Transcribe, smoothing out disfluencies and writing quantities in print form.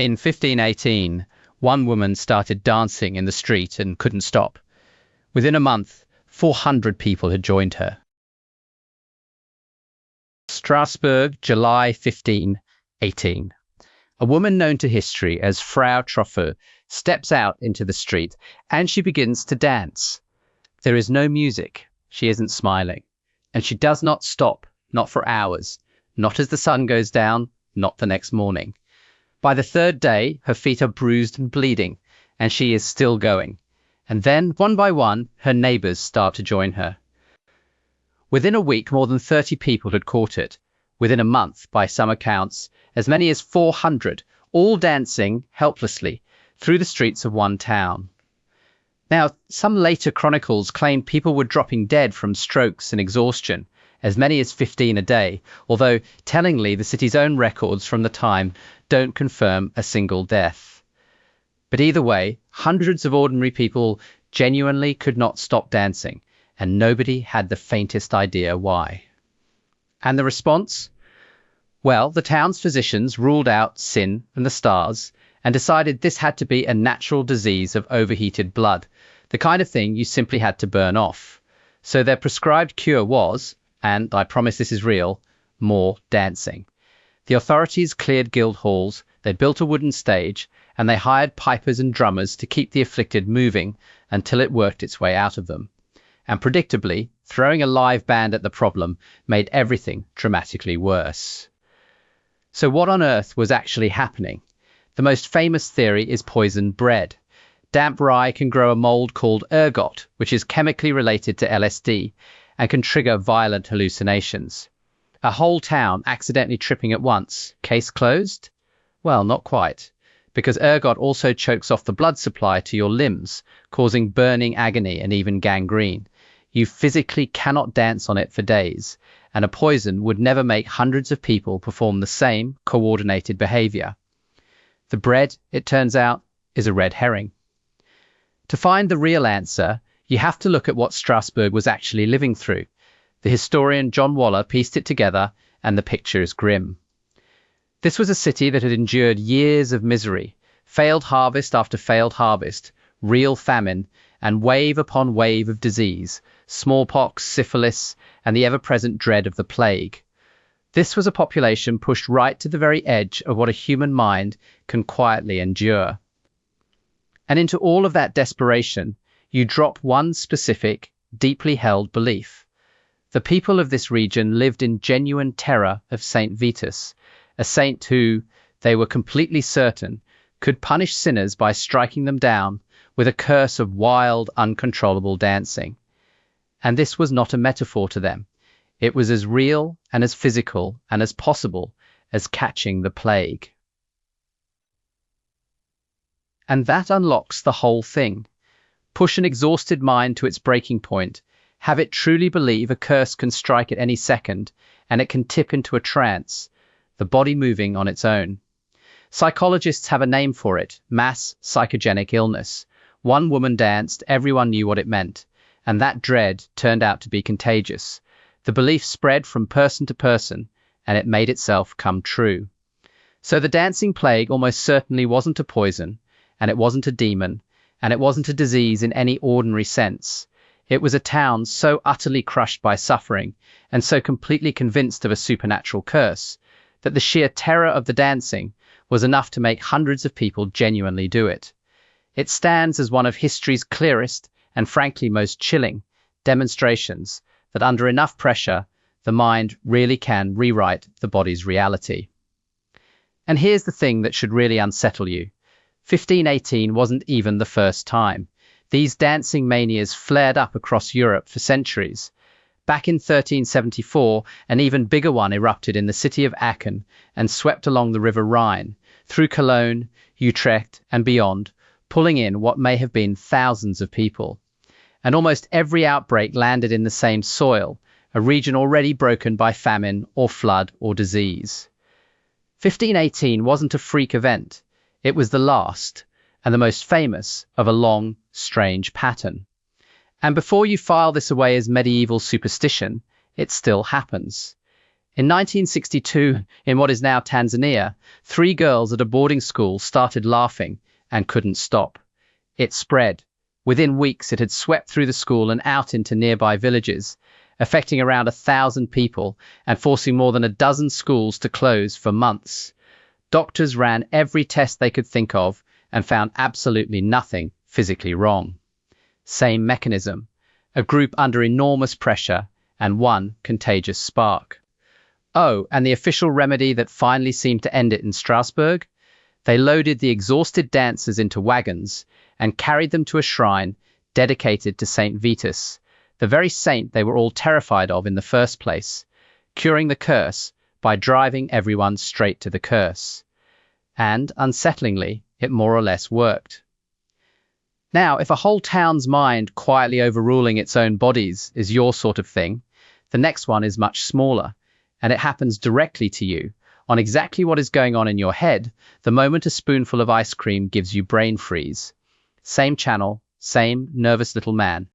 In 1518, one woman started dancing in the street and couldn't stop. Within a month, 400 people had joined her. Strasbourg, July 1518. A woman known to history as Frau Troffer steps out into the street and she begins to dance. There is no music, she isn't smiling, and she does not stop, not for hours, not as the sun goes down, not the next morning. By the third day, her feet are bruised and bleeding, and she is still going. And then, one by one, her neighbors start to join her. Within a week, more than 30 people had caught it. Within a month, by some accounts, as many as 400, all dancing helplessly through the streets of one town. Now, some later chronicles claim people were dropping dead from strokes and exhaustion, as many as 15 a day, although tellingly the city's own records from the time don't confirm a single death. But either way, hundreds of ordinary people genuinely could not stop dancing, and nobody had the faintest idea why. And the response? Well, the town's physicians ruled out sin and the stars and decided this had to be a natural disease of overheated blood, the kind of thing you simply had to burn off. So their prescribed cure was, and I promise this is real, more dancing. The authorities cleared guild halls, they built a wooden stage, and they hired pipers and drummers to keep the afflicted moving until it worked its way out of them. And predictably, throwing a live band at the problem made everything dramatically worse. So what on earth was actually happening? The most famous theory is poisoned bread. Damp rye can grow a mould called ergot, which is chemically related to LSD, and can trigger violent hallucinations. A whole town accidentally tripping at once. Case closed? Well, not quite, because ergot also chokes off the blood supply to your limbs, causing burning agony and even gangrene. You physically cannot dance on it for days, and a poison would never make hundreds of people perform the same coordinated behavior. The bread, it turns out, is a red herring. To find the real answer, you have to look at what Strasbourg was actually living through. The historian John Waller pieced it together, and the picture is grim. This was a city that had endured years of misery, failed harvest after failed harvest, real famine, and wave upon wave of disease, smallpox, syphilis, and the ever-present dread of the plague. This was a population pushed right to the very edge of what a human mind can quietly endure. And into all of that desperation, you drop one specific, deeply held belief. The people of this region lived in genuine terror of Saint Vitus, a saint who, they were completely certain, could punish sinners by striking them down with a curse of wild, uncontrollable dancing. And this was not a metaphor to them. It was as real and as physical and as possible as catching the plague. And that unlocks the whole thing. Push an exhausted mind to its breaking point, have it truly believe a curse can strike at any second, and it can tip into a trance, the body moving on its own. Psychologists have a name for it, mass psychogenic illness. One woman danced, everyone knew what it meant, and that dread turned out to be contagious. The belief spread from person to person, and it made itself come true. So the dancing plague almost certainly wasn't a poison, and it wasn't a demon, and it wasn't a disease in any ordinary sense. It was a town so utterly crushed by suffering, and so completely convinced of a supernatural curse, that the sheer terror of the dancing was enough to make hundreds of people genuinely do it. It stands as one of history's clearest and frankly most chilling demonstrations that under enough pressure, the mind really can rewrite the body's reality. And here's the thing that should really unsettle you. 1518 wasn't even the first time. These dancing manias flared up across Europe for centuries. Back in 1374, an even bigger one erupted in the city of Aachen and swept along the River Rhine, through Cologne, Utrecht, and beyond, pulling in what may have been thousands of people. And almost every outbreak landed in the same soil, a region already broken by famine or flood or disease. 1518 wasn't a freak event. It was the last, and the most famous, of a long, strange pattern. And before you file this away as medieval superstition, it still happens. In 1962, in what is now Tanzania, 3 girls at a boarding school started laughing and couldn't stop. It spread. Within weeks, it had swept through the school and out into nearby villages, affecting around 1,000 people and forcing more than a dozen schools to close for months. Doctors ran every test they could think of and found absolutely nothing physically wrong. Same mechanism, a group under enormous pressure and one contagious spark. Oh, and the official remedy that finally seemed to end it in Strasbourg? They loaded the exhausted dancers into wagons and carried them to a shrine dedicated to Saint Vitus, the very saint they were all terrified of in the first place, curing the curse by driving everyone straight to the curse. And, unsettlingly, it more or less worked. Now, if a whole town's mind quietly overruling its own bodies is your sort of thing, the next one is much smaller, and it happens directly to you, on exactly what is going on in your head the moment a spoonful of ice cream gives you brain freeze. Same channel, same nervous little man.